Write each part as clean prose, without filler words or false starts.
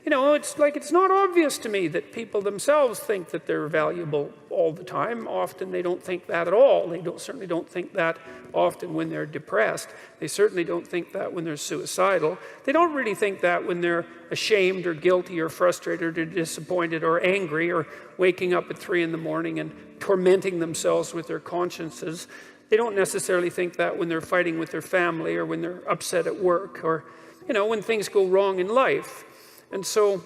it's like it's not obvious to me that people themselves think that they're valuable all the time. Often they don't think that at all. They certainly don't think that often when they're depressed. They certainly don't think that when they're suicidal. They don't really think that when they're ashamed or guilty or frustrated or disappointed or angry or waking up at 3 in the morning and tormenting themselves with their consciences. They don't necessarily think that when they're fighting with their family or when they're upset at work or, when things go wrong in life. And so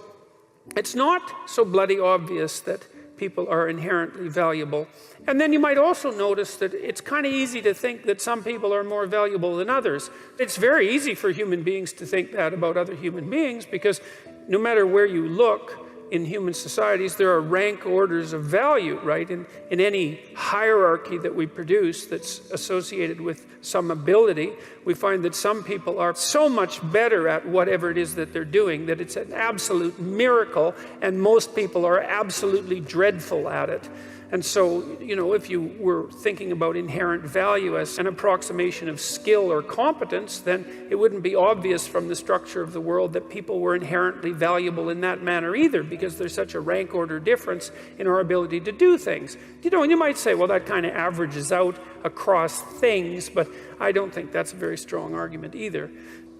it's not so bloody obvious that people are inherently valuable. And then you might also notice that it's kind of easy to think that some people are more valuable than others. It's very easy for human beings to think that about other human beings, because no matter where you look in human societies, there are rank orders of value, right? In any hierarchy that we produce that's associated with some ability, we find that some people are so much better at whatever it is that they're doing that it's an absolute miracle, and most people are absolutely dreadful at it. And so, if you were thinking about inherent value as an approximation of skill or competence, then it wouldn't be obvious from the structure of the world that people were inherently valuable in that manner either, because there's such a rank order difference in our ability to do things. And you might say, well, that kind of averages out across things, but I don't think that's a very strong argument either.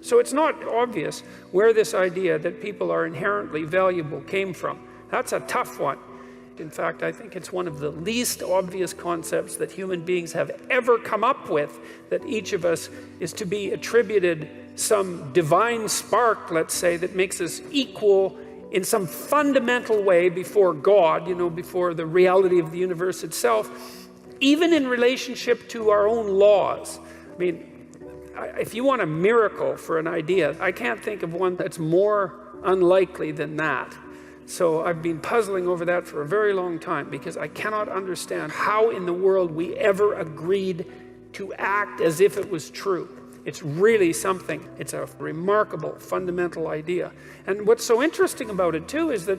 So it's not obvious where this idea that people are inherently valuable came from. That's a tough one. In fact, I think it's one of the least obvious concepts that human beings have ever come up with, that each of us is to be attributed some divine spark, let's say, that makes us equal in some fundamental way before God, before the reality of the universe itself, even in relationship to our own laws. I mean, if you want a miracle for an idea, I can't think of one that's more unlikely than that. So I've been puzzling over that for a very long time, because I cannot understand how in the world we ever agreed to act as if it was true. It's really something. It's a remarkable, fundamental idea. And what's so interesting about it too is that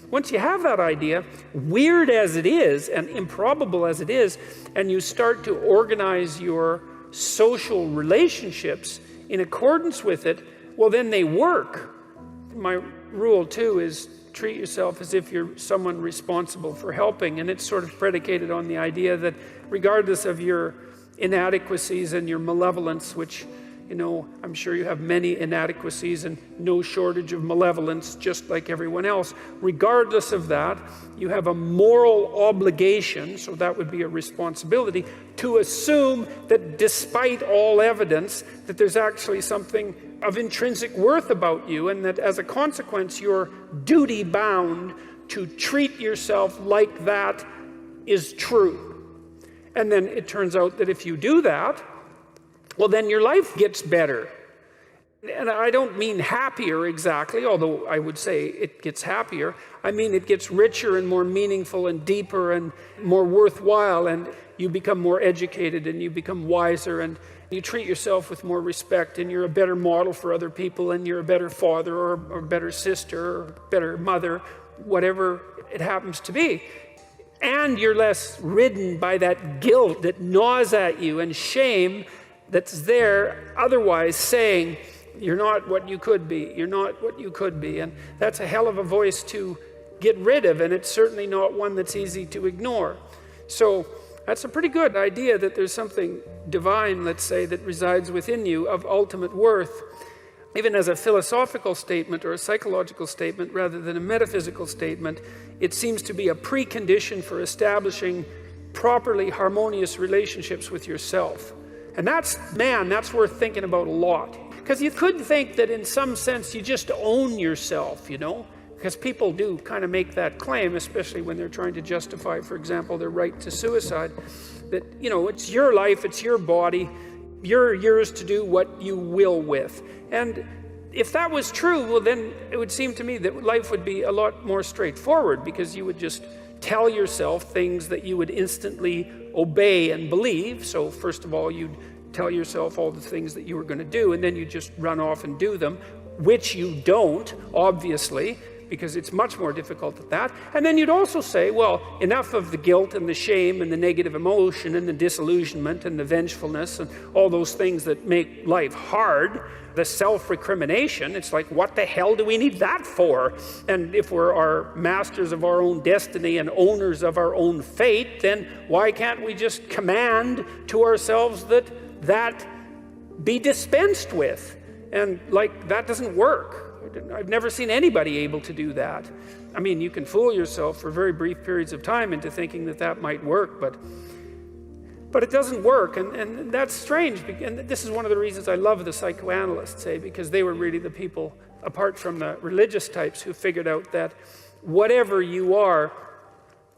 once you have that idea, weird as it is and improbable as it is, and you start to organize your social relationships in accordance with it, well, then they work. My rule too is treat yourself as if you're someone responsible for helping, and it's sort of predicated on the idea that regardless of your inadequacies and your malevolence, which, I'm sure you have many inadequacies and no shortage of malevolence, just like everyone else. Regardless of that, you have a moral obligation, so that would be a responsibility, to assume that despite all evidence, that there's actually something of intrinsic worth about you, and that as a consequence, you're duty-bound to treat yourself like that is true. And then it turns out that if you do that, well, then your life gets better. And I don't mean happier exactly, although I would say it gets happier. I mean it gets richer and more meaningful and deeper and more worthwhile, and you become more educated and you become wiser, and you treat yourself with more respect, and you're a better model for other people, and you're a better father or a better sister or better mother, whatever it happens to be. And you're less ridden by that guilt that gnaws at you and shame that's there otherwise saying, you're not what you could be, you're not what you could be. And that's a hell of a voice to get rid of, and it's certainly not one that's easy to ignore. So that's a pretty good idea that there's something divine, let's say, that resides within you of ultimate worth, even as a philosophical statement or a psychological statement rather than a metaphysical statement. It seems to be a precondition for establishing properly harmonious relationships with yourself. And that's worth thinking about a lot. Because you could think that in some sense you just own yourself, because people do kind of make that claim, especially when they're trying to justify, for example, their right to suicide, that, it's your life, it's your body, you're yours to do what you will with. And if that was true, well, then it would seem to me that life would be a lot more straightforward, because you would just tell yourself things that you would instantly obey and believe. So first of all, you'd tell yourself all the things that you were going to do, and then you just run off and do them, which you don't, obviously, because it's much more difficult at that. And then you'd also say, well, enough of the guilt and the shame and the negative emotion and the disillusionment and the vengefulness and all those things that make life hard. The self-recrimination, it's like, what the hell do we need that for? And if we're our masters of our own destiny and owners of our own fate, then why can't we just command to ourselves that be dispensed with? And like, that doesn't work. I've never seen anybody able to do that. I mean, you can fool yourself for very brief periods of time into thinking that might work, but it doesn't work, and that's strange. And this is one of the reasons I love the psychoanalysts, because they were really the people, apart from the religious types, who figured out that whatever you are,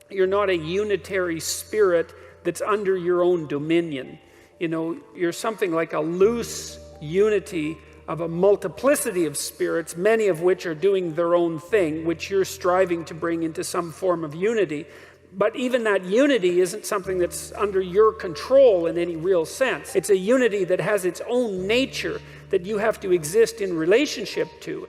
you're not a unitary spirit that's under your own dominion. You know, you're something like a loose unity of a multiplicity of spirits, many of which are doing their own thing, which you're striving to bring into some form of unity. But even that unity isn't something that's under your control in any real sense. It's a unity that has its own nature that you have to exist in relationship to.